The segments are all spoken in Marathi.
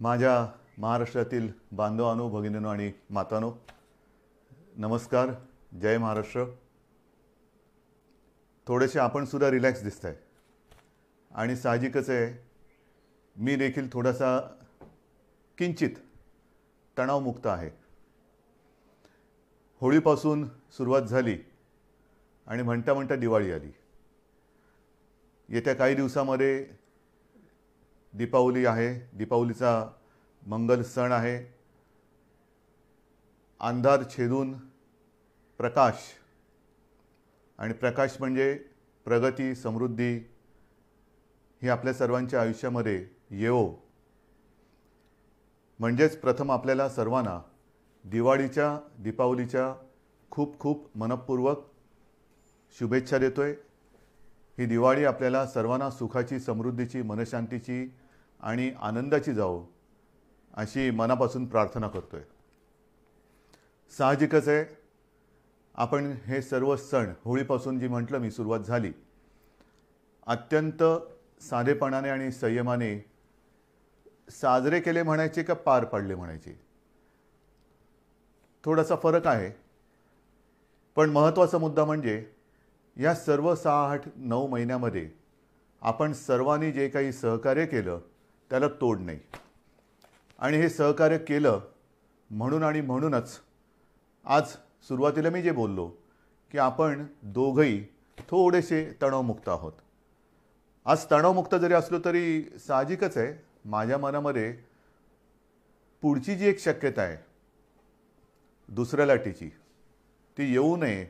माझ्या महाराष्ट्रातील बांधवांनो, भगिनींनो आणि मातांनो, नमस्कार. जय महाराष्ट्र. थोडेसे आपण सुद्धा रिलॅक्स दिसताय आणि साहजिकच आहे, मी देखील थोडासा किंचित तणावमुक्त आहे. होळीपासून सुरुवात झाली आणि म्हणता म्हणता दिवाळी आली. येत्या काही दिवसामध्ये दीपावली आहे. दीपावलीचा मंगल सण आहे. अंधार छेदून प्रकाश, आणि प्रकाश म्हणजे प्रगती, समृद्धी ही आपल्या सर्वांच्या आयुष्यामध्ये येवो. म्हणजेच प्रथम आपल्याला सर्वांना दीपावलीच्या खूप खूप मनपूर्वक शुभेच्छा देतोय. ही दिवाळी आपल्याला सर्वांना सुखाची, समृद्धीची, मनशांतीची आणि आनंदाची जावो अशी मनापासून प्रार्थना करतोय. साहजिकच आहे, आपण हे सर्व सण, होळीपासून जी म्हटलं मी सुरुवात झाली, अत्यंत साधेपणाने आणि संयमाने साजरे केले म्हणायचे का पार पाडले म्हणायचे, थोडासा फरक आहे. पण महत्त्वाचा मुद्दा म्हणजे या सर्व 6-8-9 महिन्यामध्ये आपण सर्वांनी जे काही सहकार्य केलं त्याला तोड नाही. आणि हे सहकार्य केलं म्हणून आणि म्हणूनच आज सुरुवातीला मी जे बोललो की आपण दोघंही थोडेसे तणावमुक्त आहोत. आज तणावमुक्त जरी असलो तरी साहजिकच आहे, माझ्या मनामध्ये पुढची जी एक शक्यता आहे दुसऱ्या लाटेची, ती येऊ नये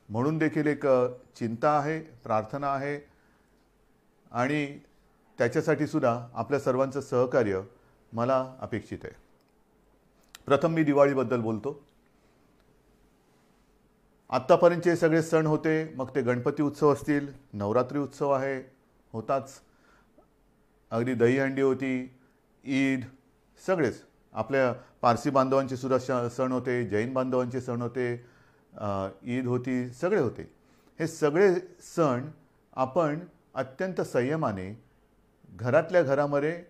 म्हणून देखील एक चिंता आहे, प्रार्थना आहे. आणि त्याच्यासाठी सुद्धा आपल्या सर्वांचं सहकार्य मला अपेक्षित आहे. प्रथम मी दिवाळीबद्दल बोलतो. आत्तापर्यंतचे सगळे सण होते, मग ते गणपती उत्सव असतील, नवरात्री उत्सव आहे, होताच, अगदी दहीहंडी होती, ईद, सगळेच आपल्या पारसी बांधवांचे सुद्धा सण होते, जैन बांधवांचे सण होते, ईद होती, सगळे होते. हे सगळे सण आपण अत्यंत संयमाने घरातल्या घरामध्ये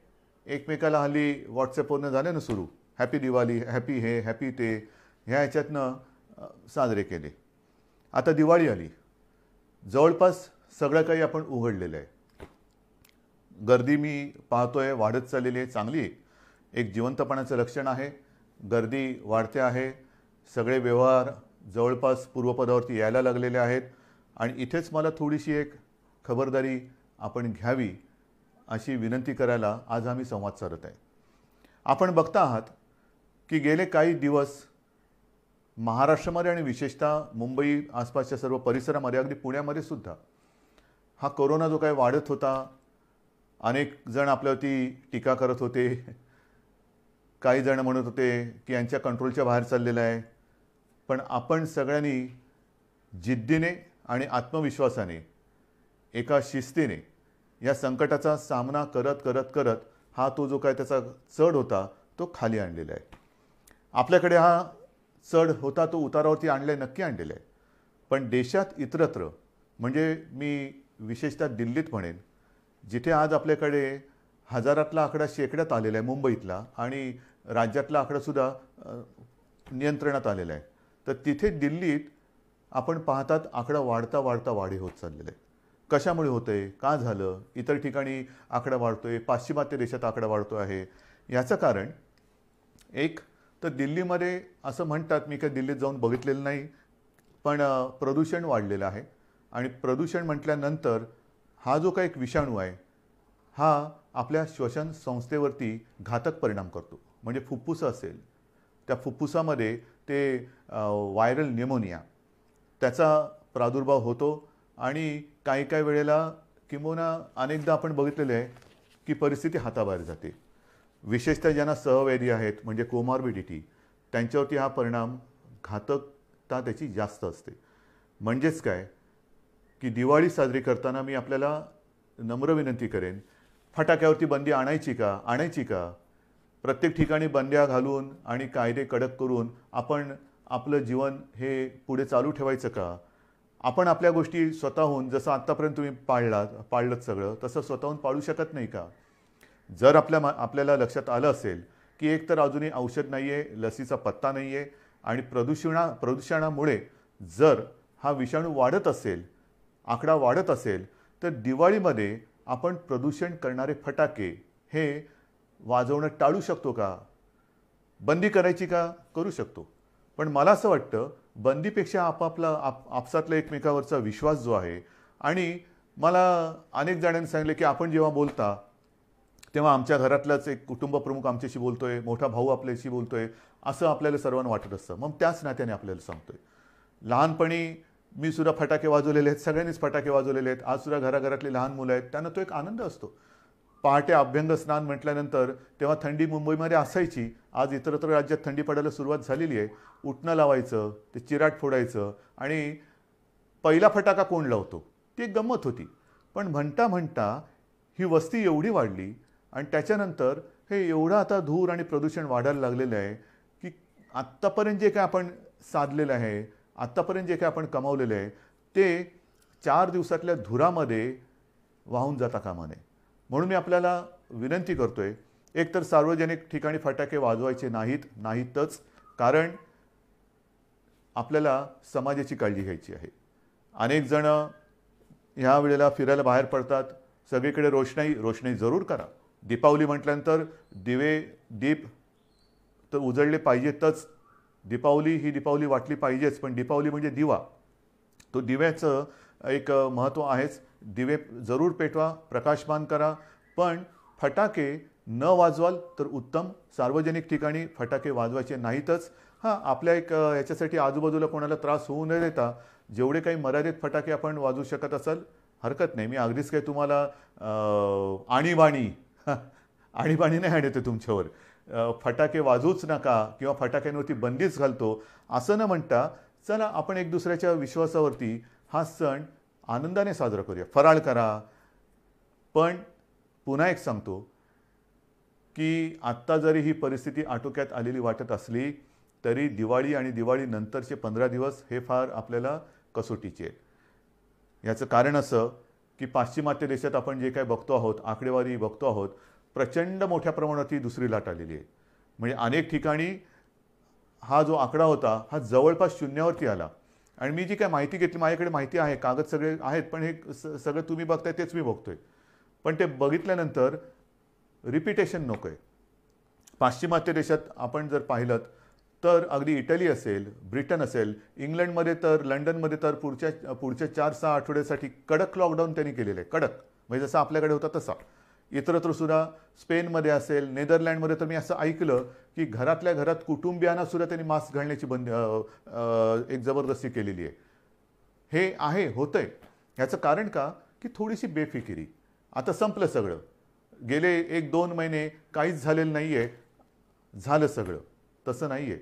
एकमेकाला, हल्ली व्हॉट्सॲपवरनं झालं ना सुरू, हॅपी दिवाळी, हॅपी हे, हॅपी ते, ह्या ह्याच्यातनं साजरे केले. आता दिवाळी आली, जवळपास सगळं काही आपण उघडलेलं आहे. गर्दी मी पाहतोय वाढत चाललेली आहे, चांगली एक जिवंतपणाचं लक्षण आहे. गर्दी वाढते आहे, सगळे व्यवहार जवळपास पूर्वपदावरती यायला लागलेले आहेत. आणि इथेच मला थोडीशी एक खबरदारी आपण घ्यावी अशी विनंती करायला आज आम्ही संवाद साधत आहे. आपण बघता आहात की गेले काही दिवस महाराष्ट्रामध्ये आणि विशेषतः मुंबई आसपासच्या सर्व परिसरामध्ये, अगदी पुण्यामध्ये सुद्धा हा कोरोना जो काही वाढत होता, अनेक जण आपल्यावरती टीका करत होते. काही जण म्हणत होते की यांच्या कंट्रोलच्या बाहेर चाललेलं आहे. पण आपण सगळ्यांनी जिद्दीने आणि आत्मविश्वासाने, एका शिस्तीने या संकटाचा सामना करत करत करत हा तो जो काय त्याचा चढ होता तो खाली आणलेला आहे. आपल्याकडे हा चढ होता तो उतारावरती आणलाय, नक्की आणलेला आहे. पण देशात इतरत्र, म्हणजे मी विशेषतः दिल्लीत म्हणेन, जिथे आज आपल्याकडे हजारातला आकडा शेकड्यात आलेला आहे मुंबईतला, आणि राज्यातला आकडासुद्धा नियंत्रणात आलेला आहे, तर तिथे दिल्लीत आपण पाहतात आकडा वाढता वाढता वाढी होत चाललेला आहे. कशामुळे होतंय, का झालं, इतर ठिकाणी आकडा वाढतोय, पाश्चिमात्य देशात आकडा वाढतो आहे. याचं कारण एक तर दिल्लीमध्ये असं म्हणतात, मी काही दिल्लीत जाऊन बघितलेलं नाही, पण प्रदूषण वाढलेलं आहे. आणि प्रदूषण म्हटल्यानंतर हा जो काही एक विषाणू आहे हा आपल्या श्वसन संस्थेवरती घातक परिणाम करतो. म्हणजे फुफ्फुसं असेल, त्या फुफ्फुसामध्ये ते व्हायरल न्यूमोनिया, त्याचा प्रादुर्भाव होतो. आणि काही काही वेळेला किंबहुना अनेकदा आपण बघितलेलं आहे की परिस्थिती हाताबाहेर जाते. विशेषतः ज्यांना सहव्याधी आहेत, म्हणजे कोमॉर्बिडिटी, त्यांच्यावरती हा परिणाम, घातकता त्याची जास्त असते. म्हणजेच काय की दिवाळी साजरी करताना मी आपल्याला नम्र विनंती करेन, फटाक्यावरती बंदी आणायची का? प्रत्येक ठिकाणी बंद्या घालून आणि कायदे कडक करून आपण आपलं जीवन हे पुढे चालू ठेवायचं का? आपण आपल्या गोष्टी स्वतःहून, जसं आत्तापर्यंत तुम्ही पाळलं सगळं, तसं स्वतःहून पाळू शकत नाही का? जर आपल्याला लक्षात आलं असेल की एक तर अजूनही औषध नाही आहे, लसीचा पत्ता नाही आहे आणि प्रदूषणामुळे जर हा विषाणू वाढत असेल, आकडा वाढत असेल, तर दिवाळीमध्ये आपण प्रदूषण करणारे फटाके हे वाजवणं टाळू शकतो का? बंदी करायची का? करू शकतो. पण मला असं वाटतं बंदीपेक्षा आपसातला एकमेकावरचा विश्वास जो आहे, आणि मला अनेक जणांनी सांगितले की आपण जेव्हा बोलता तेव्हा आमच्या घरातलाच एक कुटुंब प्रमुख आमच्याशी बोलतोय, मोठा भाऊ आपल्याशी बोलतोय, असं आपल्याला सर्वांना वाटत असतं. मग त्याच नात्याने आपल्याला सांगतोय. लहानपणी मी सुद्धा फटाके वाजवलेले आहेत, सगळ्यांनीच फटाके वाजवलेले आहेत. आज सुद्धा घराघरातली लहान मुलं आहेत, त्यांना तो एक आनंद असतो. पहाटे अभ्यंग स्नान म्हटल्यानंतर तेव्हा थंडी मुंबईमध्ये असायची. आज इतरत्र राज्यात थंडी पडायला सुरुवात झालेली आहे. उठणं लावायचं, ते चिराट फोडायचं आणि पहिला फटाका कोण लावतो ती एक गंमत होती. पण म्हणता म्हणता ही वस्ती एवढी वाढली आणि त्याच्यानंतर हे एवढं आता धूर आणि प्रदूषण वाढायला लागलेलं आहे की आत्तापर्यंत जे काय आपण साधलेलं आहे, आत्तापर्यंत जे काय आपण कमावलेलं आहे, ते 4 दिवसातल्या धुरामध्ये वाहून जाता कामा नये. म्हणून मी आपल्याला विनंती करतोय, एकतर सार्वजनिक ठिकाणी फटाके वाजवायचे नाहीतच, कारण आपल्याला समाजाची काळजी घ्यायची आहे. अनेक जण ह्या वेळेला फिरायला बाहेर पडतात, सगळीकडे रोषणाई जरूर करा. दीपावली म्हटल्यानंतर दीप तर उजळले पाहिजेतच. ही दीपावली वाटली पाहिजेच, पण दीपावली म्हणजे दिवा. तो दिव्याचं एक महत्त्व आहेच. दिवे जरूर पेटवा, प्रकाशमान करा, पण फटाके न वाजवाल तर उत्तम. सार्वजनिक ठिकाणी फटाके वाजवायचे नाहीतच. हां, आपल्या एक याच्यासाठी आजूबाजूला कोणाला त्रास होऊ न देता जेवढे काही मर्यादित फटाके आपण वाजवू शकत असाल हरकत नाही. मी अगदीच काही तुम्हाला आणीबाणी नाही आणते तुमच्यावर. फटाके वाजवूच नका किंवा फटाक्यांवरती बंदीच घालतो असं न म्हणता, चला आपण एक दुसऱ्याच्या विश्वासावरती हा सण आनंदाने साजरा करूया. फराळ करा. पण पुन्हा एक सांगतो की आत्ता जरी ही परिस्थिती आटोक्यात आलेली वाटत असली तरी दिवाळी आणि दिवाळी नंतरचे 15 दिवस हे फार आपल्याला कसोटीचे आहेत. याचं कारण असं की पाश्चिमात्य देशात आपण जे काय बघतो आहोत, आकडेवारी बघतो आहोत, प्रचंड मोठ्या प्रमाणात ही दुसरी लाट आलेली आहे. म्हणजे अनेक ठिकाणी हा जो आकडा होता हा जवळपास शून्यावरती आला. आणि मी जी काय माहिती घेतली, माझ्याकडे माहिती आहे, कागद सगळे आहेत, पण हे सगळं तुम्ही बघताय तेच मी बघतोय. पण ते बघितल्यानंतर रिपिटेशन नको आहे. पाश्चिमात्य देशात आपण जर पाहिलं तर अगदी इटली असेल, ब्रिटन असेल, इंग्लंडमध्ये तर, लंडनमध्ये तर पुढच्या 4-6 आठवड्यासाठी कडक लॉकडाऊन त्यांनी केलेलं आहे. कडक म्हणजे जसं आपल्याकडे होता तसा. इतरत्र सुद्धा स्पेनमध्ये असेल, नेदरलँडमध्ये तर मी असं ऐकलं की घरातल्या घरात कुटुंबियांना सुद्धा त्यांनी मास्क घालण्याची एक जबरदस्ती केलेली आहे. हे आहे, होतंय. ह्याचं कारण का की थोडीशी बेफिकिरी. आता संपलं सगळं. गेले 1-2 महिने काहीच झालेलं नाही आहे, झालं सगळं. तसं नाही आहे.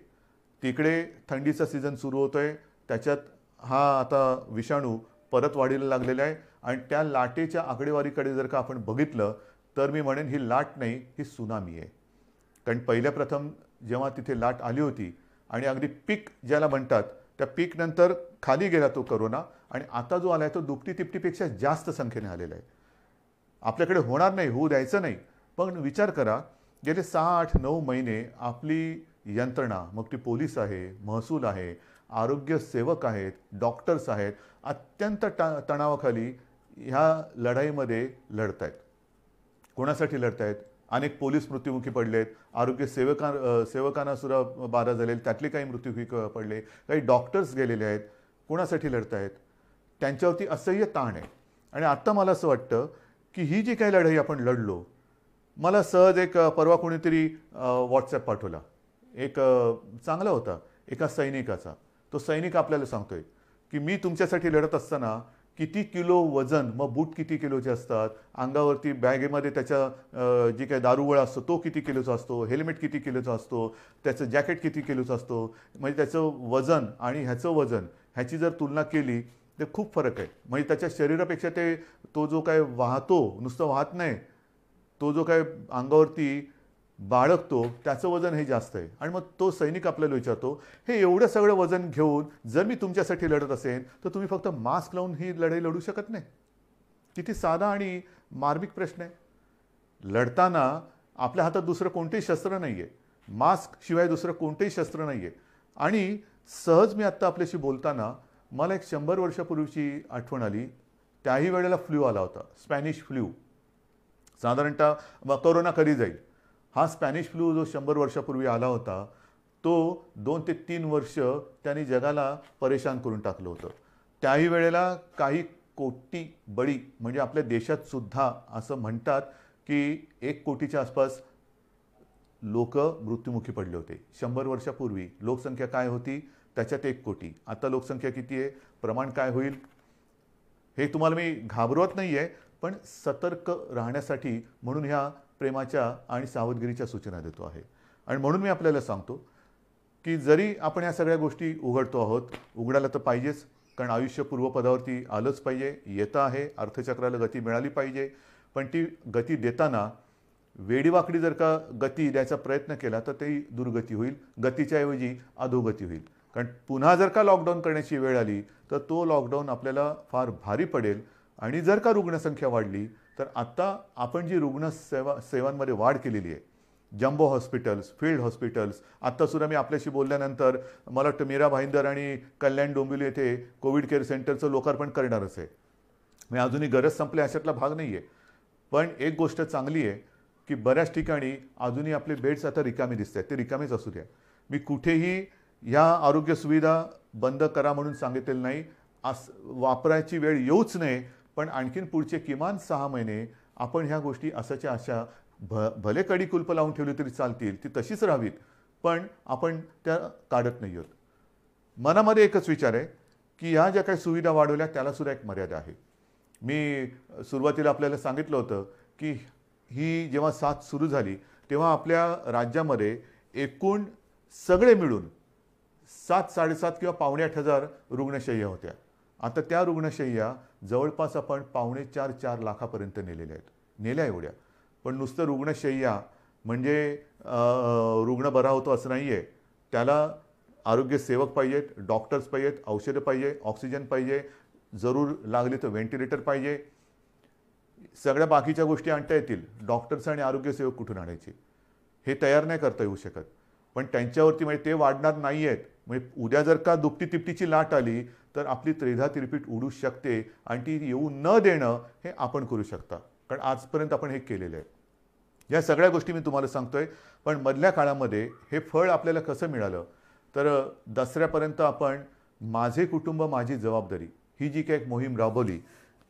तिकडे थंडीचा सीझन सुरू होतोय, त्याच्यात हा आता विषाणू परत वाढीला लागलेला आहे आणि त्या लाटेच्या आकडेवारीकडे जर का आपण बघितलं तर मी म्हणेन ही लाट नाही, ही सुनामी आहे. कारण पहिल्या प्रथम जेव्हा तिथे लाट आली होती आणि अगदी पीक ज्याला म्हणतात त्या पीक नंतर खाली गेला तो करोना, आणि आता जो आला आहे तो दुपटी-तिपटीपेक्षा जास्त संख्येने आलेला आहे. आपल्याकडे होणार नाही, होऊ द्यायचं नाही. पण विचार करा, गेले 6-8-9 महिने आपली यंत्रणा, मग ती पोलीस आहे, महसूल आहे, आरोग्य सेवक आहेत, डॉक्टर्स आहेत, अत्यंत तणावाखाली ह्या लढाईमध्ये लढत आहेत. कोणासाठी लढत आहेत? अनेक पोलीस मृत्युमुखी पडलेत, आरोग्य सेवकांना सुद्धा बाधा झालेले, त्यातले काही मृत्युमुखी पडले, काही डॉक्टर्स गेलेले आहेत. कोणासाठी लढत आहेत? त्यांच्यावरती असह्य ताण आहे. आणि आत्ता मला असं वाटतं की ही जी काही लढाई आपण लढलो, मला सहज एक परवा कोणीतरी व्हॉट्सॲप पाठवला, एक चांगला होता, एका सैनिकाचा. तो सैनिक आपल्याला सांगतोय की मी तुमच्यासाठी लढत असताना किती किलो वजन, मग बूट किती किलोचे असतात, अंगावरती बॅगेमध्ये त्याच्या जी काही दारुगोळा असतो तो किती किलोचा असतो, हेल्मेट किती किलोचा असतो, त्याचं जॅकेट किती किलोचं असतो, म्हणजे त्याचं वजन आणि ह्याचं वजन ह्याची जर तुलना केली तर खूप फरक आहे. म्हणजे त्याच्या शरीरापेक्षा तो जो काय वाहतो, नुसतं वाहत नाही, तो जो काय अंगावरती बाळगतो त्याचं वजन हे जास्त आहे. आणि मग तो सैनिक आपल्याला विचारतो, हे एवढं सगळं वजन घेऊन जर मी तुमच्यासाठी लढत असेल तर तुम्ही फक्त मास्क लावून ही लढाई लढू शकत नाही? किती साधा आणि मार्मिक प्रश्न आहे. लढताना आपल्या हातात दुसरं कोणतेही शस्त्र नाही आहे, मास्क शिवाय दुसरं कोणतेही शस्त्र नाही आहे. आणि सहज मी आत्ता आपल्याशी बोलताना मला एक 100 वर्षापूर्वीची आठवण आली. त्याही वेळेला फ्लू आला होता, स्पॅनिश फ्लू. साधारणतः कोरोना कधी जाईल, हा स्पॅनिश फ्लू जो 100 वर्षापूर्वी आला होता तो 2 ते 3 वर्ष त्यांनी जगाला परेशान करून टाकलं होतं. त्याही वेळेला काही कोटी बळी, म्हणजे आपल्या देशात सुद्धा असं म्हणतात की 1 कोटीच्या आसपास लोक मृत्युमुखी पडले होते. 100 वर्षापूर्वी लोकसंख्या काय होती, त्याच्यात 1 कोटी. आता लोकसंख्या किती आहे, प्रमाण काय होईल, हे तुम्हाला मी घाबरवत नाही आहे, पण सतर्क राहण्यासाठी म्हणून ह्या प्रेमाच्या आणि सावधगिरीच्या सूचना देतो आहे. आणि म्हणून मी आपल्याला सांगतो की जरी आपण ह्या सगळ्या गोष्टी उघडतो आहोत, उघडायला तर पाहिजेच, कारण आयुष्य पूर्वपदावरती आलंच पाहिजे, येतं आहे, अर्थचक्राला गती मिळाली पाहिजे. पण ती गती देताना वेडीवाकडी जर का गती द्यायचा प्रयत्न केला तर ती दुर्गती होईल, गतीच्या ऐवजी अधोगती होईल. कारण पुन्हा जर का लॉकडाऊन करण्याची वेळ आली तर तो लॉकडाऊन आपल्याला फार भारी पडेल. आणि जर का रुग्णसंख्या वाढली तर आता आपण जी सेवांमध्ये वाढ केलेली आहे, जम्बो हॉस्पिटल्स, फील्ड हॉस्पिटल्स, आत्तासुद्धा मी आपल्याशी बोलल्यानंतर मला वाटतं मीरा भाईंदर आणि कल्याण डोंबिवली येथे कोविड केअर सेंटरचं लोकार्पण करणारच आहे. मी अजूनही गरज संपली अशातला भाग नाही आहे. पण एक गोष्ट चांगली आहे की बऱ्याच ठिकाणी अजूनही आपले बेड्स आता रिकामी दिसत आहेत, ते रिकामीच असू द्या. मी कुठेही ह्या आरोग्य सुविधा बंद करा म्हणून सांगितलेलं नाही, वापरायची वेळ येऊच नये. पण आणखीन पुढचे किमान 6 महिने आपण ह्या गोष्टी असाच्या अशा भले कडी कुलप लावून ठेवली तरी चालतील, ती तशीच राहावीत, पण आपण त्या काढत नाही आहोत. मनामध्ये एकच विचार आहे की ह्या ज्या काही सुविधा वाढवल्या त्याला सुद्धा एक मर्यादा आहे. मी सुरुवातीला आपल्याला सांगितलं होतं की ही जेव्हा साथ सुरू झाली तेव्हा आपल्या राज्यामध्ये एकूण सगळे मिळून 7-7.5 किंवा 7,800 रुग्णशय्या होत्या. आता त्या रुग्णशय्या जवळपास आपण 4.5 लाखापर्यंत नेल्या एवढ्या. पण नुसतं रुग्णशय्या म्हणजे रुग्ण बरा होतो असं नाही आहे, त्याला आरोग्य सेवक पाहिजेत, डॉक्टर्स पाहिजेत, औषधं पाहिजे, ऑक्सिजन पाहिजे, जरूर लागली तर व्हेंटिलेटर पाहिजे. सगळ्या बाकीच्या गोष्टी आणता येतील, डॉक्टर्स आणि आरोग्य सेवक कुठून आणायचे हे तयार नाही करता येऊ शकत. पण त्यांच्यावरती म्हणजे ते वाढणार नाही आहेत. म्हणजे उद्या जर का दुपटी तिपटीची लाट आली तर आपली त्रेधा तिरपीट उडू शकते आणि ती येऊ न देणं हे आपण करू शकता, कारण आजपर्यंत आपण हे केलेलं आहे. या सगळ्या गोष्टी मी तुम्हाला सांगतोय. पण मधल्या काळामध्ये हे फळ आपल्याला कसं मिळालं तर दसऱ्यापर्यंत आपण माझे कुटुंब माझी जबाबदारी ही जी काही एक मोहीम राबवली,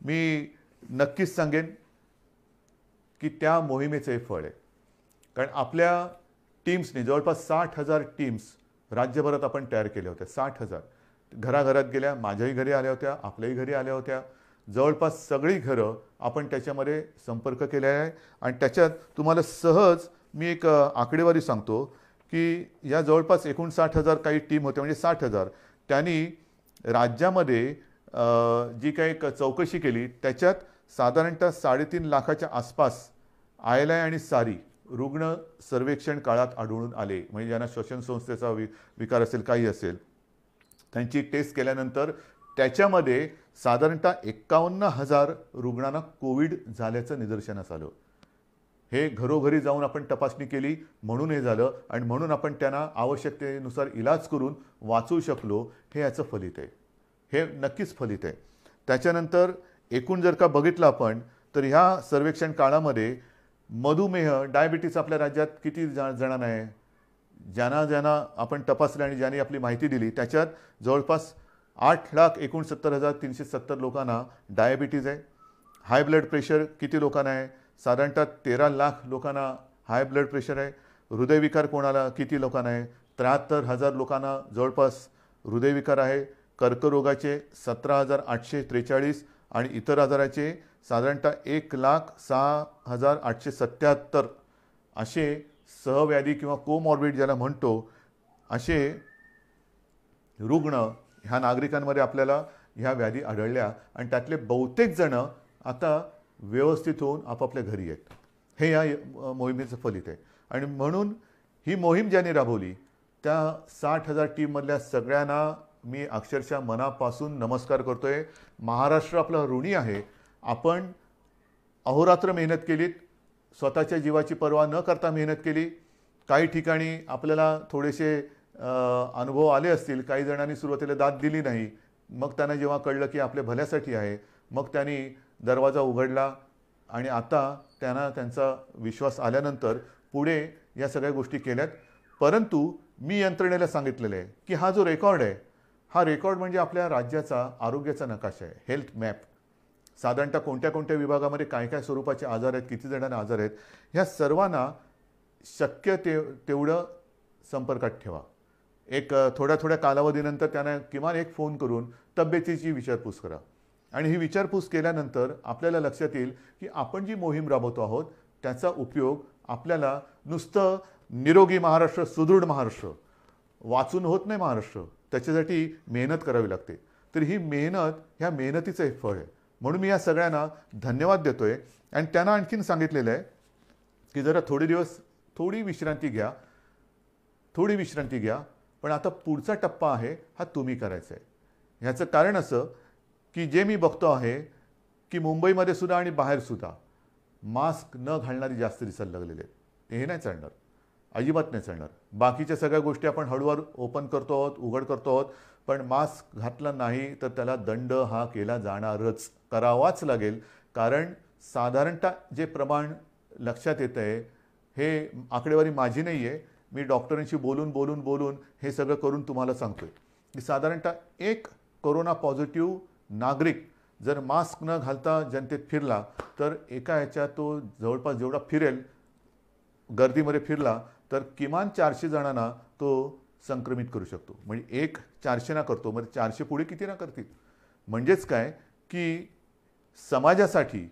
मी नक्कीच सांगेन की त्या मोहिमेचं हे फळ आहे. कारण आपल्या टीम्सने जवळपास 60,000 टीम्स राज्यभरात आपण तयार केल्या होत्या. 60,000 घराघरात गेल्या, माझ्याही घरी आल्या होत्या, आपल्याही घरी आल्या होत्या. जवळपास सगळी घरं आपण त्याच्यामध्ये संपर्क केले आहे. आणि त्याच्यात तुम्हाला सहज मी एक आकडेवारी सांगतो की या जवळपास 59,000 काही टीम होत्या, म्हणजे 60,000. त्यांनी राज्यामध्ये जी काही चौकशी केली त्याच्यात साधारणतः 3.5 लाखाच्या आसपास आयलाय आणि सारी रुग्ण सर्वेक्षण काळात आढळून आले. म्हणजे ज्यांना श्वसन संस्थेचा विकार असेल, काही असेल, त्यांची टेस्ट केल्यानंतर त्याच्यामध्ये साधारणतः 51,000 रुग्णांना कोविड झाल्याचं निदर्शनास आलं. हे घरोघरी जाऊन आपण तपासणी केली म्हणून हे झालं आणि म्हणून आपण त्यांना आवश्यकतेनुसार इलाज करून वाचवू शकलो. हे याचं फलित आहे, हे नक्कीच फलित आहे. त्याच्यानंतर एकूण जर का बघितलं आपण तर ह्या सर्वेक्षण काळामध्ये मधुमेह, डायबिटीस आपल्या राज्यात किती जणांना आहे, ज्यांना आपण तपासलं आणि ज्यांनी आपली माहिती दिली त्याच्यात जवळपास 8,69,370 लोकांना डायबिटीज आहे. हाय ब्लड प्रेशर किती लोकांना आहे, साधारणतः 13 लाख लोकांना हाय ब्लड प्रेशर आहे. हृदयविकार कोणाला किती लोकांना आहे, 73,000 लोकांना जवळपास हृदयविकार आहे. कर्करोगाचे 17,843 आणि इतर आजाराचे साधारणतः 1,06,877 असे सहव्याधी किंवा कोमॉर्बिड ज्याला म्हणतो असे रुग्ण ह्या नागरिकांमध्ये आपल्याला ह्या व्याधी आढळल्या. आणि त्यातले बहुतेक जण आता व्यवस्थित होऊन आपापल्या घरी आहेत. हे या मोहिमेचं फलित आहे. आणि म्हणून ही मोहीम ज्यांनी राबवली त्या 60,000 टीममधल्या सगळ्यांना मी अक्षरशः मनापासून नमस्कार करतोय. महाराष्ट्र आपला ऋणी आहे. आपण अहोरात्र मेहनत केलीत, स्वतःच्या जीवाची पर्वा न करता मेहनत केली. काही ठिकाणी आपल्याला थोडेसे अनुभव आले असतील. काही जणांनी सुरुवातीला दाद दिली नाही. मग त्यांना जेव्हा कळलं की आपल्या भल्यासाठी आहे, मग त्यांनी दरवाजा उघडला आणि आता त्यांना त्यांचा विश्वास आल्यानंतर पुढे या सगळ्या गोष्टी केल्यात. परंतु मी यंत्रणेला सांगितलेलं आहे की हा जो रेकॉर्ड आहे, हा रेकॉर्ड म्हणजे आपल्या राज्याचा आरोग्याचा नकाशा आहे, हेल्थ मॅप. साधारणतः कोणत्या कोणत्या विभागामध्ये काय काय स्वरूपाचे आजार आहेत, किती जणांना आजार आहेत, ह्या सर्वांना शक्य तेवढं संपर्कात ठेवा. एक थोड्या थोड्या कालावधीनंतर त्यांना किमान एक फोन करून तब्येतीची विचारपूस करा. आणि ही विचारपूस केल्यानंतर आपल्याला लक्षात येईल की आपण जी मोहीम राबवतो आहोत त्याचा उपयोग आपल्याला नुसतं निरोगी महाराष्ट्र, सुदृढ महाराष्ट्र वाचून होत नाही. महाराष्ट्र त्याच्यासाठी मेहनत करावी लागते. तर ही मेहनत, ह्या मेहनतीचं एक फळ आहे. म्हणून मी या सगळ्यांना धन्यवाद देतोय आणि त्यांना आणखीन सांगितलेलं आहे की जरा थोडे दिवस थोडी विश्रांती घ्या. पण आता पुढचा टप्पा आहे हा तुम्ही करायचा आहे. ह्याचं कारण असं की जे मी बघतो आहे की मुंबईमध्ये सुद्धा आणि बाहेर सुद्धा मास्क न घालणारी जास्त दिसायला लागलेले आहेत. हे नाही चालणार, अजिबात नाही चालणार. बाकीच्या सगळ्या गोष्टी आपण हळूहळू ओपन करतो आहोत, उघड करतो आहोत. पण मास्क घातला नाही तर त्याला दंड हा केला जाणारच, करावाच लागेल. कारण साधारणतः जे प्रमाण लक्षात येतं आहे, हे आकडेवारी माझी नाही आहे, मी डॉक्टरांशी बोलून हे सगळं करून तुम्हाला सांगतोय की साधारणतः एक कोरोना पॉझिटिव्ह नागरिक जर मास्क न घालता जनतेत फिरला तर एका ह्याच्यात तो जवळपास जेवढा फिरेल, गर्दीमध्ये फिरला तर किमान 400 जणांना तो संक्रमित करू शकतो. म्हणजे एक 400 ना करतो, म्हणजे 400 पुढे किती ना करतील. म्हणजेच काय की समाजासाठी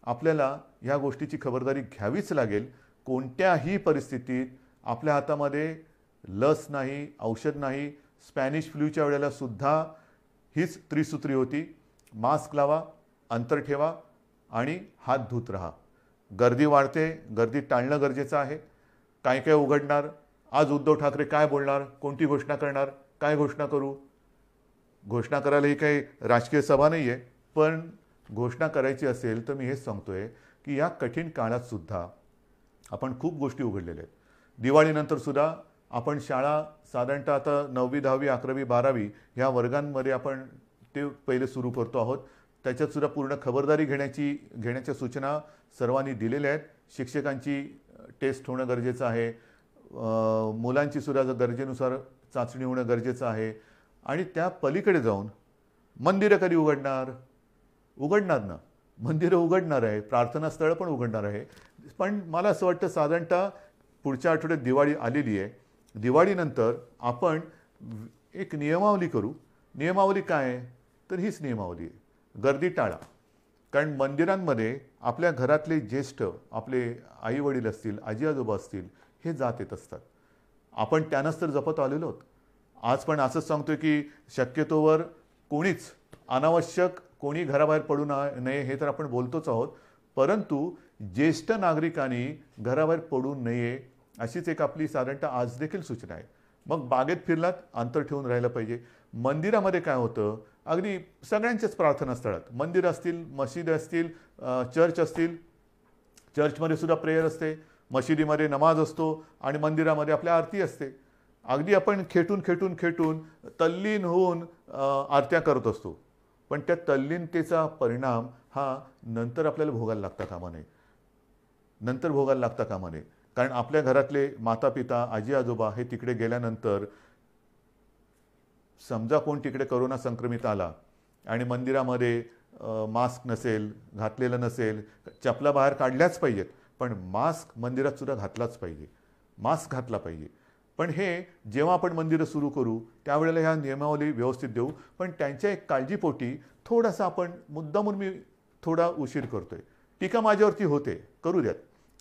आपल्याला ह्या गोष्टीची खबरदारी घ्यावीच लागेल. कोणत्याही परिस्थितीत आपल्या हातामध्ये लस नाही, औषध नाही. स्पॅनिश फ्लूच्या वेळेला सुद्धा हीच त्रिसूत्री होती: मास्क लावा, अंतर ठेवा आणि हात धुत राहा. गर्दी वाढते, गर्दी टाळणं गरजेचं आहे. काय काय उघडणार, आज उद्धव ठाकरे काय बोलणार, कोणती घोषणा करणार, काय घोषणा करू. घोषणा करायला ही काही राजकीय सभा नाही आहे, पण घोषणा करायची असेल तर मी हेच सांगतोय की या कठीण काळात सुद्धा आपण खूप गोष्टी उघडलेल्या आहेत. दिवाळीनंतर सुद्धा आपण शाळा साधारणतः आता 9वी, 10वी, 11वी, 12वी ह्या वर्गांमध्ये आपण ते पहिले सुरू करतो आहोत. त्याच्यात सुद्धा पूर्ण खबरदारी घेण्याच्या सूचना सर्वांनी दिलेल्या आहेत. शिक्षकांची टेस्ट होणं गरजेचं आहे, मुलांची सुद्धा गरजेनुसार चाचणी होणं गरजेचं आहे. आणि त्या पलीकडे जाऊन मंदिरं कधी उघडणार ना, मंदिरं उघडणार आहे, प्रार्थनास्थळं पण उघडणार आहे. पण मला असं वाटतं साधारणतः पुढच्या आठवड्यात दिवाळी आलेली आहे. दिवाळीनंतर आपण एक नियमावली करू. नियमावली काय आहे तर हीच नियमावली आहे: गर्दी टाळा. कारण मंदिरांमध्ये आपल्या घरातले ज्येष्ठ, आपले आई वडील असतील, आजी आजोबा असतील, हे जात येत असतात. आपण त्यांनाच तर जपत आलेलो आहोत. आज पण असंच सांगतोय की शक्यतोवर कोणीच अनावश्यक कोणी घराबाहेर पडू नये, हे तर आपण बोलतोच आहोत. परंतु ज्येष्ठ नागरिकांनी घराबाहेर पडू नये अशीच एक आपली साधारणतः आज देखील सूचना आहे. मग बागेत फिरलात, अंतर ठेवून राहिलं पाहिजे. मंदिरामध्ये काय होतं, अगदी सगळ्यांच्याच प्रार्थनास्थळात, मंदिर असतील, मशीद असतील, चर्च असतील, चर्चमध्ये सुद्धा प्रेयर असते, मशिदीमध्ये नमाज असतो आणि मंदिरामध्ये आपल्या आरती असते. अगदी आपण खेटून तल्लीन होऊन आरत्या करत असतो. पण त्या तल्लीनतेचा परिणाम हा नंतर आपल्याला भोगायला लागता कामा नये. कारण आपल्या घरातले माता पिता, आजी आजोबा हे तिकडे गेल्यानंतर समजा कोण तिकडे कोरोना संक्रमित आला आणि मंदिरामध्ये मास्क नसेल, घातलेलं नसेल, चपला बाहेर काढल्याच पाहिजेत, पण मास्क मंदिरात सुद्धा घातलाच पाहिजे, मास्क घातला पाहिजे. पण हे जेव्हा आपण मंदिरं सुरू करू त्यावेळेला ह्या नियमावली व्यवस्थित देऊ. पण त्यांच्या एक काळजीपोटी थोडासा आपण मुद्दामून मी थोडा उशीर करतोय. टीका माझ्यावरती होते, करू द्यात.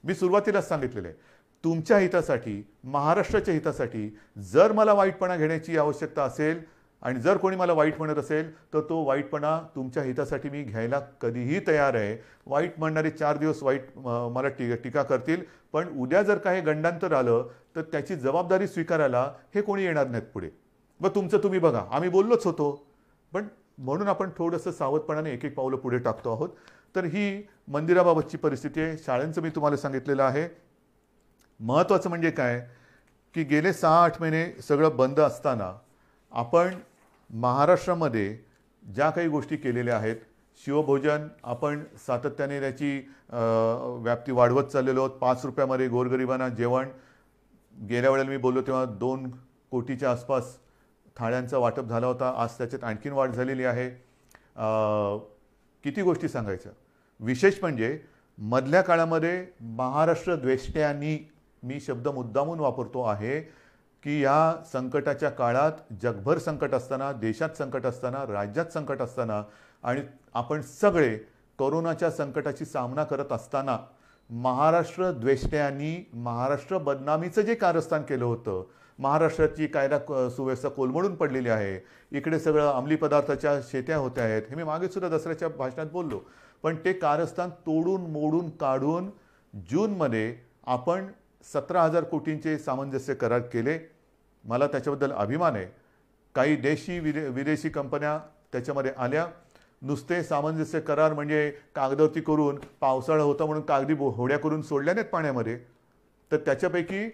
मी सुरुवातीलाच सांगितलेलं आहे, तुमच्या हितासाठी, महाराष्ट्राच्या हितासाठी जर मला वाईटपणा घेण्याची आवश्यकता असेल आणि जर कोणी मला वाईट म्हणत असेल तर तो वाईटपणा तुमच्या हितासाठी मी घ्यायला कधीही तयार आहे. वाईट म्हणणारे 4 दिवस वाईट मला टीका करतील, पण उद्या जर काही गंडांतर आलं तर त्याची जबाबदारी स्वीकारायला हे कोणी येणार नाहीत पुढे. मग तुमचं तुम्ही बघा, आम्ही बोललोच होतो. पण म्हणून आपण थोडंसं सावधपणाने एक एक पावलं पुढे टाकतो आहोत. तर ही मंदिराबाबतची परिस्थिती आहे. शाळांचं मी तुम्हाला सांगितलेलं आहे. महत्त्वाचं म्हणजे काय की गेले 6-8 महिने सगळं बंद असताना आपण महाराष्ट्रामध्ये ज्या काही गोष्टी केलेल्या आहेत, शिवभोजन आपण सातत्याने त्याची व्याप्ती वाढवत चाललेलो आहोत. 5 रुपयामध्ये गोरगरिबांना जेवण, गेल्या वेळेला मी बोललो तेव्हा 2 कोटीच्या आसपास थाळ्यांचा वाटप झाला होता. आज त्याच्यात आणखीन वाढ झालेली आहे. किती गोष्टी सांगायच्या. विशेष म्हणजे मधल्या काळामध्ये महाराष्ट्र द्वेष्ट्यांनी, मी शब्द मुद्दामून वापरतो आहे की या संकटाच्या काळात, जगभर संकट असताना, देशात संकट असताना, राज्यात संकट असताना आणि आपण सगळे कोरोनाच्या संकटाची सामना करत असताना महाराष्ट्र द्वेष्ट्यांनी महाराष्ट्र बदनामीचं जे कारस्थान केलं होतं, महाराष्ट्राची कायदा सुव्यवस्था कोलमडून पडलेली आहे, इकडे सगळं अंमली पदार्थाच्या शेत्या होत्या आहेत, हे मी मागे सुद्धा दसऱ्याच्या भाषणात बोललो. पण ते कारस्थान तोडून मोडून काढून जूनमध्ये आपण 17,000 कोटींचे सामंजस्य करार केले. मला त्याच्याबद्दल अभिमान आहे. काही विदेशी कंपन्या त्याच्यामध्ये आल्या. नुसते सामंजस्य करार म्हणजे कागदावरती करून, पावसाळा होता म्हणून कागदी होड्या करून सोडल्या नाहीत पाण्यामध्ये. तर त्याच्यापैकी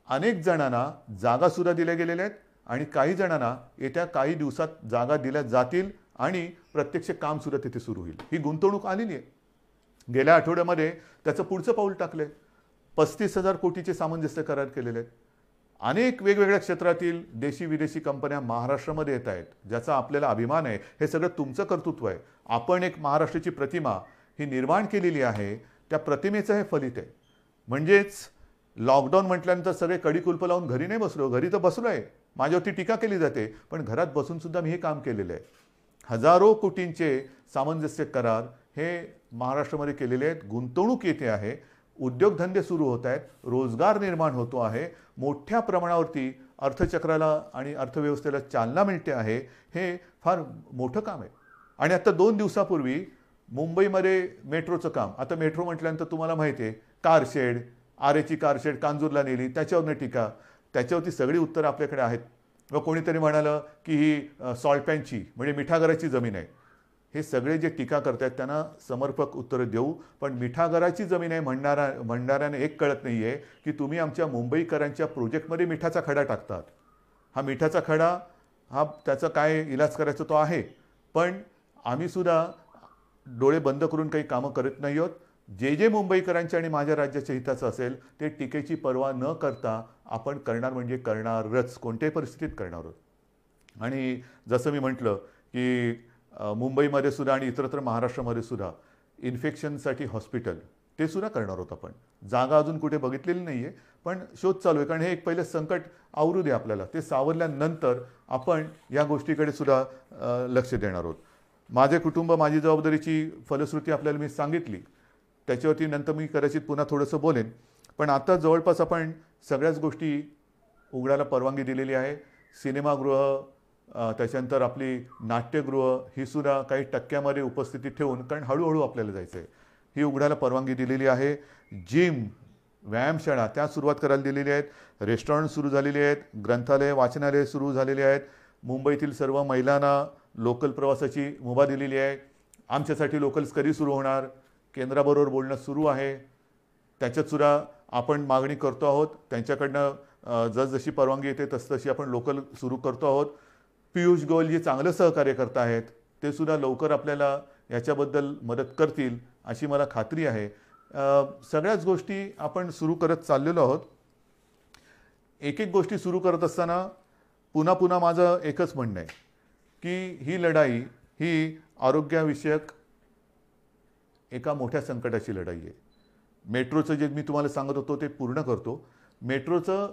अनेक जणांना जागासुद्धा दिल्या गेलेल्या आहेत आणि काही जणांना येत्या काही दिवसात जागा दिल्या जातील आणि प्रत्यक्ष कामसुद्धा तिथे सुरू होईल. ही गुंतवणूक आलेली आहे. गेल्या आठवड्यामध्ये त्याचं पुढचं पाऊल टाकलं आहे. 35,000 कोटीचे सामंजस्य करार केलेले आहेत. अनेक वेगवेगळ्या क्षेत्रातील देशी विदेशी कंपन्या महाराष्ट्रामध्ये येत आहेत, ज्याचा आपल्याला अभिमान आहे. हे सगळं तुमचं कर्तृत्व आहे. आपण एक महाराष्ट्राची प्रतिमा ही निर्माण केलेली आहे. त्या प्रतिमेचं हे फलित आहे. म्हणजेच लॉकडाऊन म्हटल्यानंतर सगळे कडी-कुलप लावून घरी नाही बसलो. घरी तर बसलो आहे. माझ्यावरती टीका केली जाते, पण घरात बसून सुद्धा मी हे काम केलेलं आहे. हजारो कोटींचे सामंजस्य करार हे महाराष्ट्रामध्ये केलेले आहेत. गुंतवणूक येते आहे, उद्योगधंदे सुरू होत आहेत, रोजगार निर्माण होतो आहे, मोठ्या प्रमाणावरती अर्थचक्राला आणि अर्थव्यवस्थेला चालना मिळते आहे. हे फार मोठं काम आहे. आणि आता 2 दिवसापूर्वी मुंबईमध्ये मेट्रोचं काम, आता मेट्रो म्हटल्यानंतर तुम्हाला माहिती आहे, कारशेड, आरेची कारशेड कांजूरला नेली, त्याच्यावरनं टीका, त्याच्यावरती सगळी उत्तरं आपल्याकडे आहेत. व कोणीतरी म्हणालं की ही सॉल्टपॅनची म्हणजे मिठागराची जमीन आहे. हे सगळे जे टीका करतात त्यांना समर्पक उत्तरं देऊ. पण मिठागराची जमीन आहे म्हणणाऱ्याने एक कळत नाही आहे की तुम्ही आमच्या मुंबईकरांच्या प्रोजेक्टमध्ये मिठाचा खडा टाकतात. हा मिठाचा खडा हा त्याचा काय इलाज करायचा तो आहे, पण आम्ही सुद्धा डोळे बंद करून काही कामं करत नाही आहोत. जे मुंबईकरांच्या आणि माझ्या राज्याच्या हिताचं असेल ते टीकेची पर्वा न करता आपण करणार म्हणजे करणारच, कोणत्याही परिस्थितीत करणार आहोत. आणि जसं मी म्हटलं की मुंबईमध्ये सुद्धा आणि इतरत्र महाराष्ट्रामध्ये सुद्धा इन्फेक्शनसाठी हॉस्पिटल ते सुद्धा करणार आहोत आपण. जागा अजून कुठे बघितलेली नाही आहे, पण शोध चालू आहे. कारण हे एक पहिलं संकट आवरू दे आपल्याला. ते सावरल्यानंतर आपण या गोष्टीकडे सुद्धा लक्ष देणार आहोत. माझे कुटुंब माझी जबाबदारीची फलश्रुती आपल्याला मी सांगितली. त्याच्यावरती नंतर मी कदाचित पुन्हा थोडंसं बोलेन. पण आता जवळपास आपण सगळ्याच गोष्टी उघडायला परवानगी दिलेली आहे. सिनेमागृह, त्याच्यानंतर आपली नाट्यगृह ही सुद्धा काही टक्क्यामध्ये उपस्थिती ठेवून, कारण हळूहळू आपल्याला जायचं आहे, ही उघडायला परवानगी दिलेली आहे. जिम, व्यायामशाळा त्या सुरुवात करायला दिलेली आहेत. रेस्टॉरंट सुरू झालेली आहेत. ग्रंथालय, वाचनालय सुरू झालेली आहेत. मुंबईतील सर्व महिलांना लोकल प्रवासाची मुभा दिलेली आहे. आमच्यासाठी लोकल्स कधी सुरू होणार, केंद्राबरोबर बोलणं सुरू आहे. त्याच्यातसुद्धा आपण मागणी करतो आहोत. त्यांच्याकडनं जसजशी परवानगी येते तसतशी आपण लोकल सुरू करतो आहोत. पियुष गोयल जे चांगलं सहकार्य करत आहेत ते सुद्धा लवकर आपल्याला याच्याबद्दल मदत करतील अशी मला खात्री आहे. सगळ्याच गोष्टी आपण सुरू करत चाललेलो आहोत. एक एक गोष्टी सुरू करत असताना पुन्हा पुन्हा माझं एकच म्हणणं आहे की ही लढाई ही आरोग्याविषयक एका मोठ्या संकटाची लढाई आहे. मेट्रोचं जे मी तुम्हाला सांगत होतो ते पूर्ण करतो. मेट्रोचं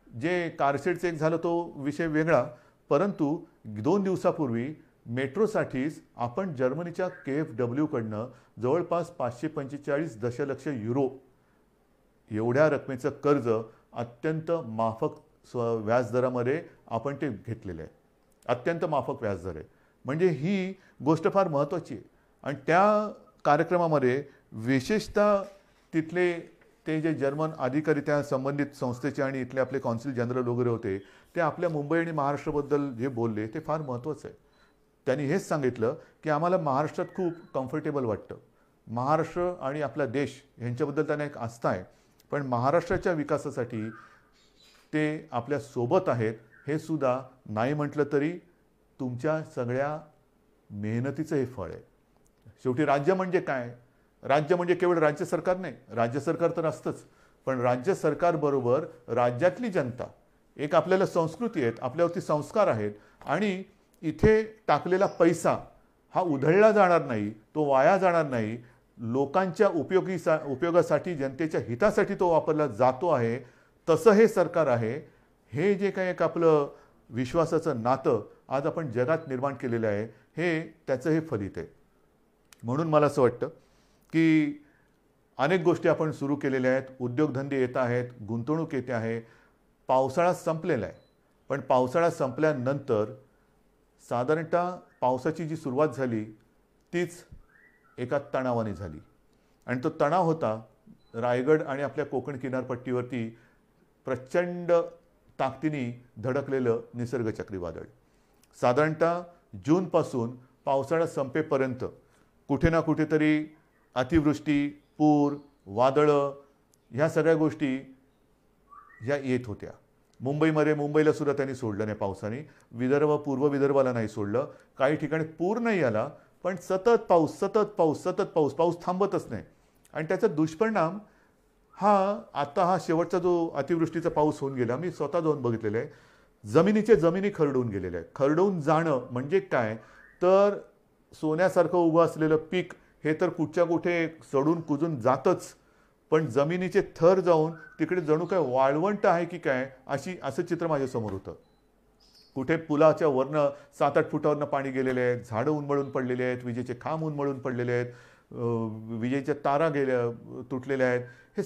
जे कारशेडचं एक झालं तो विषय वेगळा, परंतु 2 दिवसापूर्वी मेट्रोसाठीच आपण जर्मनीच्या KfW कडनं जवळपास 545 दशलक्ष युरो एवढ्या रकमेचं कर्ज अत्यंत माफक व्याजदरामध्ये आपण ते घेतलेलं आहे. अत्यंत माफक व्याजदर आहे. म्हणजे ही गोष्ट फार महत्त्वाची आहे. आणि त्या कार्यक्रमामध्ये विशेषतः तिथले ते जे जर्मन अधिकारी त्या संबंधित संस्थेचे आणि इथले आपले कॉन्सिल जनरल वगैरे होते, ते आपल्या मुंबई आणि महाराष्ट्राबद्दल जे बोलले ते फार महत्त्वाचं आहे. त्यांनी हेच सांगितलं की आम्हाला महाराष्ट्रात खूप कम्फर्टेबल वाटतं. महाराष्ट्र आणि आपला देश यांच्याबद्दल त्यांना एक आस्था आहे, पण महाराष्ट्राच्या विकासासाठी ते आपल्या सोबत आहेत हे सुद्धा नाही म्हटलं तरी तुमच्या सगळ्या मेहनतीचं हे फळ आहे. शेवटी राज्य म्हणजे काय? राज्य म्हणजे केवळ राज्य सरकार नाही, राज्य सरकार तर असतंच, पण राज्य सरकारबरोबर राज्यातली जनता, एक आपल्याला संस्कृती आहेत, आपल्यावरती संस्कार आहेत आणि इथे टाकलेला पैसा हा उधळला जाणार नाही, तो वाया जाणार नाही, लोकांच्या उपयोगासाठी, जनतेच्या हितासाठी तो वापरला जातो आहे, तसं हे सरकार आहे. हे जे काही एक आपलं विश्वासाचं नातं आज आपण जगात निर्माण केलेलं आहे, हे त्याचं हे फलित आहे. म्हणून मला असं वाटतं की अनेक गोष्टी आपण सुरू केलेल्या आहेत, उद्योगधंदे येत आहेत, गुंतवणूक येते आहे. पावसाळा संपलेला आहे, पण पावसाळा संपल्यानंतर साधारणतः पावसाची जी सुरुवात झाली तीच एका तणावाने झाली आणि तो तणाव होता रायगड आणि आपल्या कोकण किनारपट्टीवरती प्रचंड ताकदीने धडकलेलं निसर्ग चक्रीवादळ. साधारणतः जूनपासून पावसाळा संपेपर्यंत कुठे ना कुठेतरी अतिवृष्टी, पूर, वादळं ह्या सगळ्या गोष्टी ह्या येत होत्या. मुंबईला सुद्धा त्यांनी सोडलं नाही पावसाने, विदर्भ, पूर्व विदर्भाला नाही सोडलं. काही ठिकाणी पूर नाही आला, पण सतत पाऊस थांबतच नाही आणि त्याचा दुष्परिणाम हा शेवटचा जो अतिवृष्टीचा पाऊस होऊन गेला, मी स्वतः जाऊन बघितलेलं आहे. जमिनी खरडून गेलेल्या आहे. खरडून जाणं म्हणजे काय तर सोन्यासारखं उभं असलेलं पीक हे तर कुठच्या कुठे सडून कुजून जातच, पण जमिनीचे थर जाऊन तिकडे जणू काय वाळवंट आहे की काय असं चित्र माझ्यासमोर होतं. कुठे पुलाच्या वरनं 7-8 फुटावरनं पाणी गेलेले आहेत, झाडं उन्मळून पडलेले आहेत, विजेचे खांब उन्मळून पडलेले आहेत, विजेच्या तारा तुटलेल्या आहेत. हे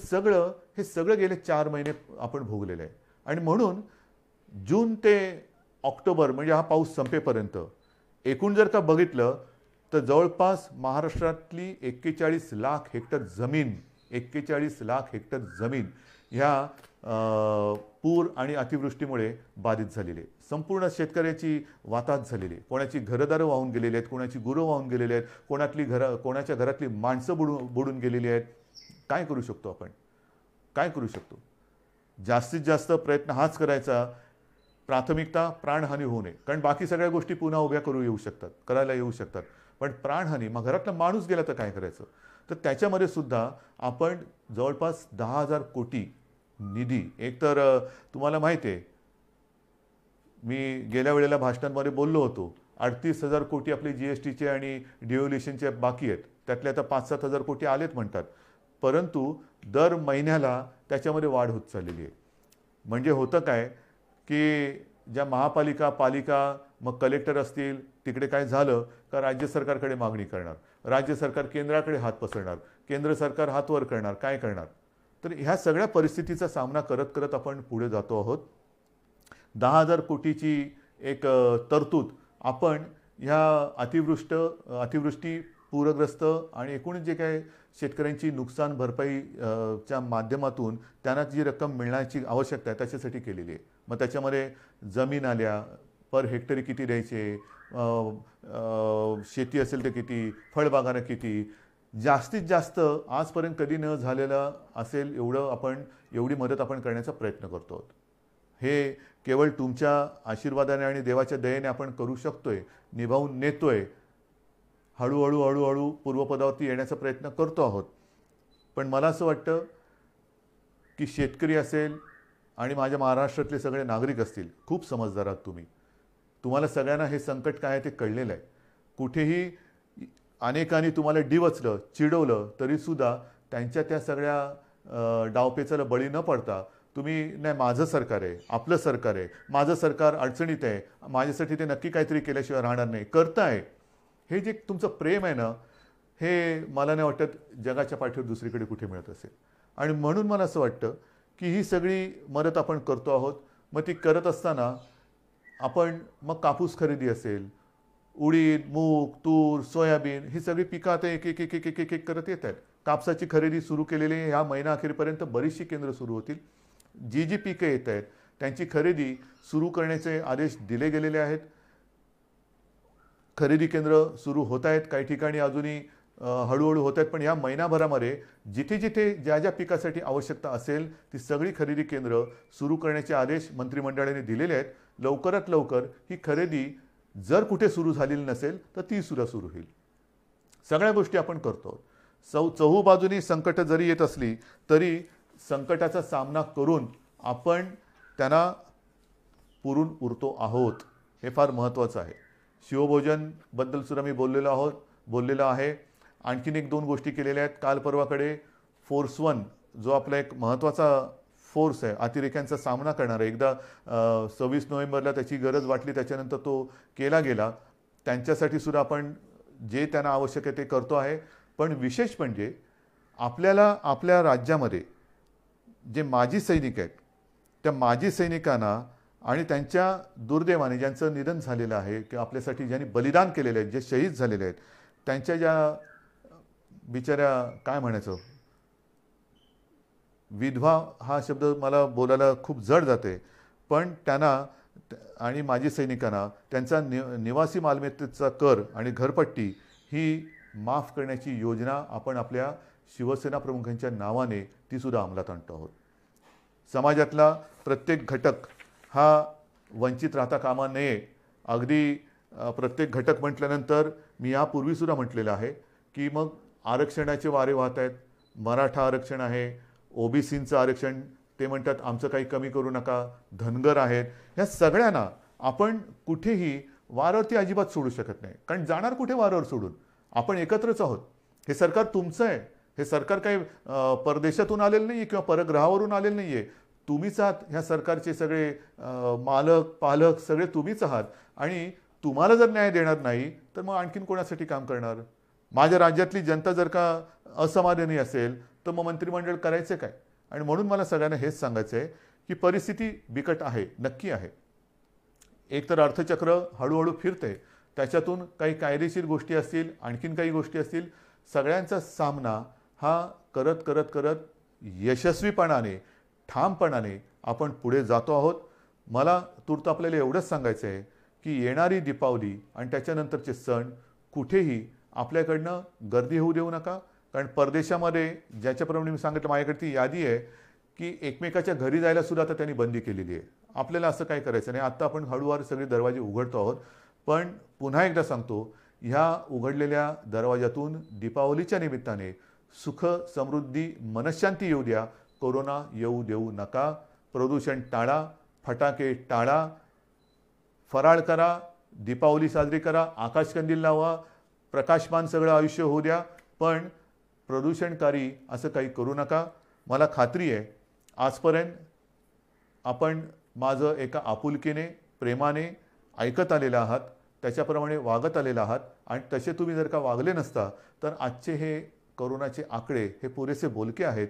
सगळं गेले 4 महिने आपण भोगलेलं आहे. आणि म्हणून जून ते ऑक्टोबर म्हणजे हा पाऊस संपेपर्यंत एकूण जर का बघितलं तर जवळपास महाराष्ट्रातली 41 लाख हेक्टर जमीन ह्या पूर आणि अतिवृष्टीमुळे बाधित झालेली आहे. संपूर्ण शेतकऱ्याची वाताहत झालेली आहे. कोणाची घरदारं वाहून गेलेली आहेत, कोणाची गुरं वाहून गेलेली आहेत, कोणाच्या घरातली माणसं बुडून गेलेली आहेत. काय करू शकतो आपण? काय करू शकतो? जास्तीत जास्त प्रयत्न हाच करायचा, प्राथमिकता प्राणहानी होऊ नये. कारण बाकी सगळ्या गोष्टी पुन्हा उभ्या करायला येऊ शकतात, पण प्राणहानी, मग घरातला माणूस गेला तर काय करायचं? तर त्याच्यामध्ये सुद्धा आपण जवळपास 10,000 कोटी निधी, एकतर तुम्हाला माहिती आहे मी गेल्या वेळेला भाषणांमध्ये बोललो होतो, 38,000 कोटी आपले जीएसटीचे आणि डिव्होल्युशनचे बाकी आहेत, त्यातले आता 5-7 कोटी आलेत म्हणतात, परंतु दर महिन्याला त्याच्यामध्ये वाढ होत चाललेली आहे. म्हणजे होतं काय की ज्या पालिका मग कलेक्टर असतील, तिकडे काय झालं का राज्य सरकारकडे मागणी करणार, राज्य सरकार केंद्राकडे हात पसरणार, केंद्र सरकार हात वर करणार, काय करणार? तर ह्या सगळ्या परिस्थितीचा सामना करत आपण पुढे जातो आहोत. 10,000 कोटीची एक तरतूद आपण ह्या अतिवृष्टी, पूरग्रस्त आणि एकूण जे काय शेतकऱ्यांची नुकसान भरपाईच्या माध्यमातून त्यांना जी रक्कम मिळण्याची आवश्यकता आहे त्याच्यासाठी केलेली आहे. मग त्याच्यामध्ये जमीन आल्या, पर हेक्टरी किती द्यायचे, शेती असेल तर किती, फळबागांना किती, जास्तीत जास्त आजपर्यंत कधी न झालेलं असेल एवढी मदत आपण करण्याचा प्रयत्न करतो आहोत. हे केवळ तुमच्या आशीर्वादाने आणि देवाच्या दयेने आपण करू शकतोय, निभावून नेतोय, हळूहळू पूर्वपदावरती येण्याचा प्रयत्न करतो आहोत. पण मला असं वाटतं की शेतकरी असेल आणि माझ्या महाराष्ट्रातले सगळे नागरिक असतील, खूप समजदार आहात तुम्ही. तुम्हाला सगळ्यांना हे संकट काय आहे ते कळलेलं आहे. कुठेही अनेकांनी तुम्हाला डिवचलं, चिडवलं तरीसुद्धा त्यांच्या त्या सगळ्या डावपेचाला बळी न पडता तुम्ही, नाही माझं सरकार आहे, आपलं सरकार आहे, माझं सरकार अडचणीत आहे, माझ्यासाठी ते नक्की काहीतरी केल्याशिवाय राहणार नाही, करताय. हे जे तुमचं प्रेम आहे ना, हे मला नाही वाटत जगाच्या पाठीवर दुसरीकडे कुठे मिळत असेल. आणि म्हणून मला असं वाटतं की ही सगळी मदत आपण करतो आहोत. मग ती करत असताना आपण मग कापूस खरेदी असेल, उडीद, मूग, तूर, सोयाबीन ही सगळी पिकं आता एक करत येत आहेत. कापसाची खरेदी सुरू केलेली आहे. ह्या महिना अखेरपर्यंत बरीचशी केंद्र सुरू होतील. जी पिकं येत आहेत त्यांची खरेदी सुरू करण्याचे आदेश दिले गेलेले आहेत. खरेदी केंद्र सुरू होत आहेत. काही ठिकाणी अजूनही हळूहळू होत आहेत, पण या महिनाभरामध्ये जिथे जिथे ज्या ज्या पिकासाठी आवश्यकता असेल ती सगळी खरेदी केंद्र सुरू करण्याचे आदेश मंत्रिमंडळाने दिलेले आहेत. लवकरात लवकर ही खरेदी जर कुठे सुरू झालेली नसेल तर ती सुद्धा सुरू होईल. सगळ्या गोष्टी आपण करतो. चहू बाजूनी संकट जरी येत असली तरी संकटाचा सामना करून आपण त्यांना पुरून उरतो आहोत, हे फार महत्त्वाचं आहे. शिवभोजनबद्दल सुद्धा मी बोललेलो आहे. आणखीन एक दोन गोष्टी केलेल्या आहेत. काल परवाकडे फोर्स 1 जो आपला एक महत्त्वाचा फोर्स आहे, अतिरेक्यांचा सामना करणारा, एकदा 26 नोव्हेंबरला त्याची गरज वाटली त्याच्यानंतर तो केला गेला. त्यांच्यासाठी सुद्धा आपण जे त्यांना आवश्यक आहे ते करतो आहे. पण विशेष म्हणजे आपल्याला आपल्या राज्यामध्ये जे माजी सैनिक आहेत त्या माजी सैनिकांना आणि त्यांच्या दुर्दैवाने ज्यांचं निधन झालेलं आहे किंवा आपल्यासाठी ज्यांनी बलिदान केलेले आहेत, जे शहीद झालेले आहेत, त्यांच्या ज्या बिचाऱ्या काय म्हणायचं, विधवा हा शब्द मला बोलायला खूप जड जाते, पण त्यांना आणि माजी सैनिकांना त्यांचा निवासी मालमत्तेचा कर आणि घरपट्टी ही माफ करण्याची योजना आपण आपल्या शिवसेना प्रमुखांच्या नावाने ती सुद्धा अंमलात आणतो आहोत. समाजातला प्रत्येक घटक हा वंचित राहता कामा नये. अगदी प्रत्येक घटक म्हटल्यानंतर मी यापूर्वी सुद्धा म्हटलेलं आहे की मग आरक्षणाचे वारे वाहत आहेत. मराठा आरक्षण आहे, ओबीसींचं आरक्षण, ते म्हणतात आमचं काही कमी करू नका, धनगर आहेत, ह्या सगळ्यांना आपण कुठेही वारावरती अजिबात सोडू शकत नाही. कारण जाणार कुठे वारावर सोडून? आपण एकत्रच आहोत. हे सरकार तुमचं आहे. हे सरकार काही परदेशातून आलेलं नाही आहे किंवा परग्रहावरून आलेलं नाही आहे. तुम्हीच आहात ह्या सरकारचे सगळे मालक पालक, सगळे तुम्हीच आहात. आणि तुम्हाला जर न्याय देणार नाही तर मग आणखीन कोणासाठी काम करणार? माझ्या राज्यातली जनता जर का असमाधानी असेल तर मग मंत्रिमंडळ करायचे काय? आणि म्हणून मला सगळ्यांना हेच सांगायचं आहे की परिस्थिती बिकट आहे, नक्की आहे. एकतर अर्थचक्र हळूहळू फिरते, त्याच्यातून काही कायदेशीर गोष्टी असतील, आणखीन काही गोष्टी असतील, सगळ्यांचा सामना हा करत करत करत यशस्वीपणाने ठामपणाने आपण पुढे जातो आहोत. मला तूर्त आपल्याला एवढंच सांगायचं आहे की येणारी दीपावली आणि त्याच्यानंतरचे सण कुठेही आपल्याकडनं गर्दी होऊ देऊ नका. कारण परदेशामध्ये ज्याच्याप्रमाणे मी सांगितलं, माझ्याकडे ती यादी आहे की एकमेकाच्या घरी जायला सुद्धा आता त्यांनी बंदी केलेली आहे. आपल्याला असं काय करायचं नाही. आत्ता आपण हळूहळू सगळे दरवाजे उघडतो आहोत. पण पुन्हा एकदा सांगतो, ह्या उघडलेल्या दरवाजातून दीपावलीच्या निमित्ताने सुख समृद्धी मनशांती येऊ द्या. कोरोना येऊ देऊ नका. प्रदूषण टाळा, फटाके टाळा, फराळ करा, दीपावली साजरी करा, आकाशकंदील लावा, प्रकाशमान सगळं आयुष्य होऊ द्या. पण प्रदूषणकारी असं काही करू नका. मला खात्री आहे आजपर्यंत आपण माझं एका आपुलकीने प्रेमाने ऐकत आलेला आहात, त्याच्याप्रमाणे वागत आलेला आहात. आणि तसे तुम्ही जर का वागले नसता तर आजचे हे कोरोनाचे आकडे हे पुरेसे बोलके आहेत.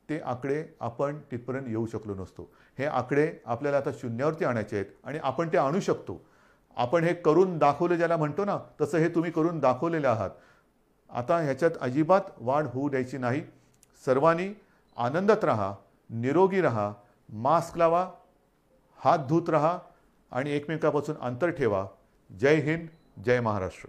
ते आकडे आपण तिथपर्यंत येऊ शकलो नसतो. हे आकडे आपल्याला आता शून्यावरती आणायचे आहेत आणि आपण ते आणू शकतो. आपण हे करून दाखवलं ज्याला म्हणतो ना, तसं हे तुम्ही करून दाखवलेलं आहात. आता ह्याच्यात अजिबात वाढ होऊ द्यायची नाही. सर्वांनी आनंदात राहा, निरोगी राहा, मास्क लावा, हात धुत राहा आणि एकमेकांपासून अंतर ठेवा. जय हिंद, जय महाराष्ट्र.